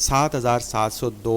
7,702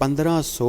1500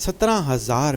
17,000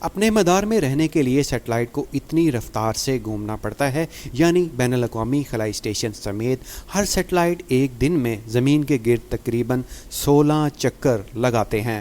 اپنے مدار میں رہنے کے لیے سیٹلائٹ کو اتنی رفتار سے گھومنا پڑتا ہے، یعنی بین الاقوامی خلائی اسٹیشن سمیت ہر سیٹلائٹ ایک دن میں زمین کے گرد تقریباً 16 چکر لگاتے ہیں۔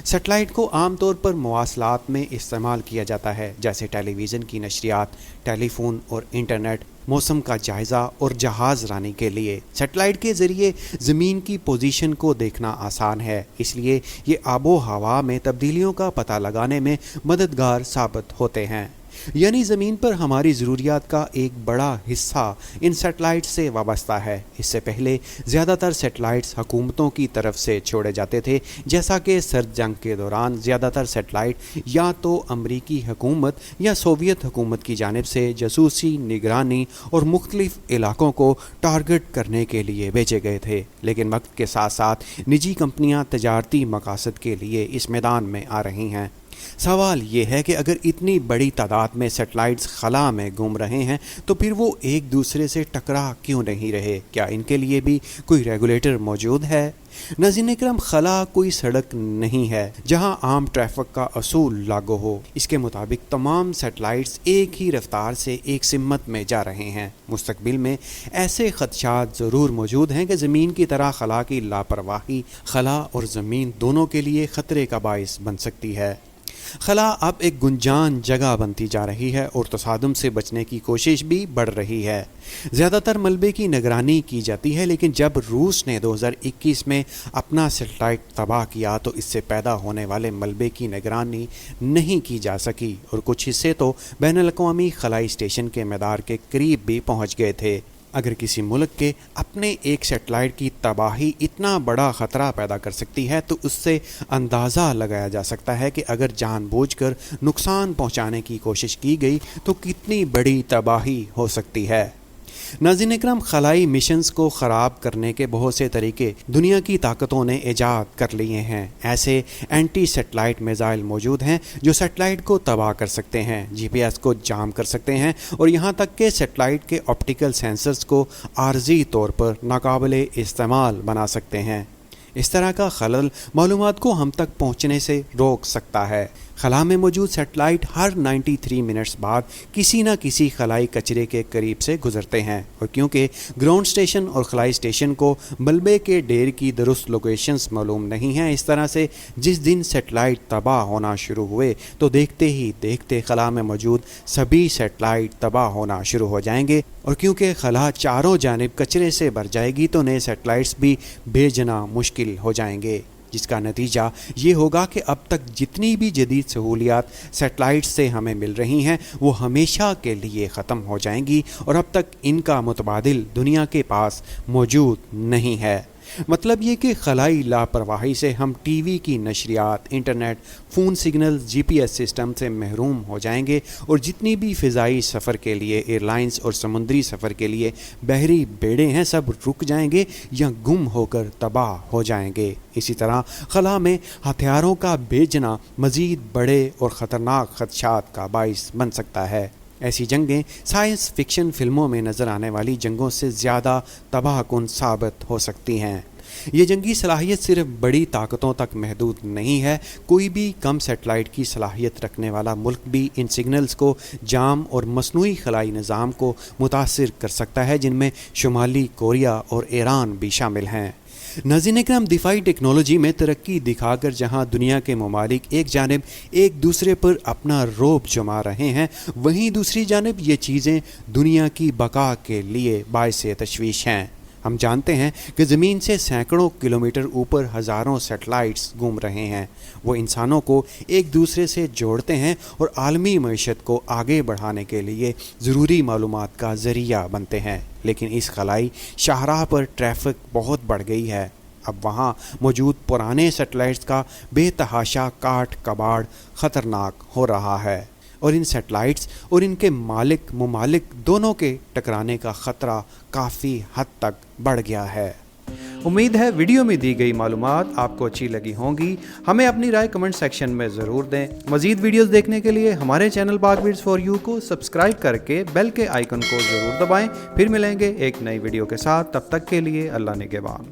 سیٹلائٹ کو عام طور پر مواصلات میں استعمال کیا جاتا ہے، جیسے ٹیلی ویژن کی نشریات، ٹیلی فون اور انٹرنیٹ، موسم کا جائزہ اور جہاز رانی کے لیے۔ سیٹلائٹ کے ذریعے زمین کی پوزیشن کو دیکھنا آسان ہے، اس لیے یہ آب و ہوا میں تبدیلیوں کا پتہ لگانے میں مددگار ثابت ہوتے ہیں۔ یعنی زمین پر ہماری ضروریات کا ایک بڑا حصہ ان سیٹلائٹ سے وابستہ ہے۔ اس سے پہلے زیادہ تر سیٹلائٹس حکومتوں کی طرف سے چھوڑے جاتے تھے، جیسا کہ سرد جنگ کے دوران زیادہ تر سیٹلائٹ یا تو امریکی حکومت یا سوویت حکومت کی جانب سے جاسوسی، نگرانی اور مختلف علاقوں کو ٹارگٹ کرنے کے لیے بھیجے گئے تھے، لیکن وقت کے ساتھ ساتھ نجی کمپنیاں تجارتی مقاصد کے لیے اس میدان میں آ رہی ہیں۔ سوال یہ ہے کہ اگر اتنی بڑی تعداد میں سیٹلائٹس خلا میں گھوم رہے ہیں تو پھر وہ ایک دوسرے سے ٹکرا کیوں نہیں رہے؟ کیا ان کے لیے بھی کوئی ریگولیٹر موجود ہے؟ ناظرین اکرام، خلا کوئی سڑک نہیں ہے جہاں عام ٹریفک کا اصول لاگو ہو۔ اس کے مطابق تمام سیٹلائٹس ایک ہی رفتار سے ایک سمت میں جا رہے ہیں۔ مستقبل میں ایسے خدشات ضرور موجود ہیں کہ زمین کی طرح خلا کی لاپرواہی خلا اور زمین دونوں کے لیے خطرے کا باعث بن سکتی ہے۔ خلا اب ایک گنجان جگہ بنتی جا رہی ہے اور تصادم سے بچنے کی کوشش بھی بڑھ رہی ہے۔ زیادہ تر ملبے کی نگرانی کی جاتی ہے، لیکن جب روس نے 2021 میں اپنا سیٹلائٹ تباہ کیا تو اس سے پیدا ہونے والے ملبے کی نگرانی نہیں کی جا سکی اور کچھ حصے تو بین الاقوامی خلائی اسٹیشن کے مدار کے قریب بھی پہنچ گئے تھے۔ اگر کسی ملک کے اپنے ایک سیٹلائٹ کی تباہی اتنا بڑا خطرہ پیدا کر سکتی ہے تو اس سے اندازہ لگایا جا سکتا ہے کہ اگر جان بوجھ کر نقصان پہنچانے کی کوشش کی گئی تو کتنی بڑی تباہی ہو سکتی ہے۔ ناظرین اکرام، خلائی مشنز کو خراب کرنے کے بہت سے طریقے دنیا کی طاقتوں نے ایجاد کر لیے ہیں۔ ایسے اینٹی سیٹلائٹ میزائل موجود ہیں جو سیٹلائٹ کو تباہ کر سکتے ہیں، جی پی ایس کو جام کر سکتے ہیں اور یہاں تک کہ سیٹلائٹ کے آپٹیکل سینسرز کو عارضی طور پر ناقابل استعمال بنا سکتے ہیں۔ اس طرح کا خلل معلومات کو ہم تک پہنچنے سے روک سکتا ہے۔ خلا میں موجود سیٹلائٹ ہر 93 منٹس بعد کسی نہ کسی خلائی کچرے کے قریب سے گزرتے ہیں، اور کیونکہ گراؤنڈ اسٹیشن اور خلائی اسٹیشن کو ملبے کے ڈھیر کی درست لوکیشنز معلوم نہیں ہیں، اس طرح سے جس دن سیٹلائٹ تباہ ہونا شروع ہوئے تو دیکھتے ہی دیکھتے خلا میں موجود سبھی سیٹلائٹ تباہ ہونا شروع ہو جائیں گے، اور کیونکہ خلا چاروں جانب کچرے سے بھر جائے گی تو نئے سیٹلائٹس بھی بھیجنا مشکل ہو جائیں گے، جس کا نتیجہ یہ ہوگا کہ اب تک جتنی بھی جدید سہولیات سیٹلائٹ سے ہمیں مل رہی ہیں وہ ہمیشہ کے لیے ختم ہو جائیں گی، اور اب تک ان کا متبادل دنیا کے پاس موجود نہیں ہے۔ مطلب یہ کہ خلائی لاپرواہی سے ہم ٹی وی کی نشریات، انٹرنیٹ، فون سگنل، جی پی ایس سسٹم سے محروم ہو جائیں گے، اور جتنی بھی فضائی سفر کے لیے ایئر لائنز اور سمندری سفر کے لیے بحری بیڑے ہیں سب رک جائیں گے یا گم ہو کر تباہ ہو جائیں گے۔ اسی طرح خلا میں ہتھیاروں کا بھیجنا مزید بڑے اور خطرناک خدشات کا باعث بن سکتا ہے۔ ایسی جنگیں سائنس فکشن فلموں میں نظر آنے والی جنگوں سے زیادہ تباہ کن ثابت ہو سکتی ہیں۔ یہ جنگی صلاحیت صرف بڑی طاقتوں تک محدود نہیں ہے، کوئی بھی کم سیٹلائٹ کی صلاحیت رکھنے والا ملک بھی ان سگنلز کو جام اور مصنوعی خلائی نظام کو متاثر کر سکتا ہے، جن میں شمالی کوریا اور ایران بھی شامل ہیں۔ ناظرین اکرام، دفاعی ٹیکنالوجی میں ترقی دکھا کر جہاں دنیا کے ممالک ایک جانب ایک دوسرے پر اپنا رعب جما رہے ہیں، وہیں دوسری جانب یہ چیزیں دنیا کی بقا کے لیے باعث تشویش ہیں۔ ہم جانتے ہیں کہ زمین سے سینکڑوں کلومیٹر اوپر ہزاروں سیٹلائٹس گھوم رہے ہیں، وہ انسانوں کو ایک دوسرے سے جوڑتے ہیں اور عالمی معیشت کو آگے بڑھانے کے لیے ضروری معلومات کا ذریعہ بنتے ہیں، لیکن اس خلائی شاہراہ پر ٹریفک بہت بڑھ گئی ہے۔ اب وہاں موجود پرانے سیٹلائٹس کا بے تحاشا کاٹ کباڑ خطرناک ہو رہا ہے، اور ان سیٹلائٹس اور ان کے ممالک دونوں کے ٹکرانے کا خطرہ کافی حد تک بڑھ گیا ہے۔ امید ہے ویڈیو میں دی گئی معلومات آپ کو اچھی لگی ہوں گی۔ ہمیں اپنی رائے کمنٹ سیکشن میں ضرور دیں۔ مزید ویڈیوز دیکھنے کے لیے ہمارے چینل پاک ویڈز فار یو کو سبسکرائب کر کے بیل کے آئیکن کو ضرور دبائیں۔ پھر ملیں گے ایک نئی ویڈیو کے ساتھ، تب تک کے لیے اللہ نگہبان۔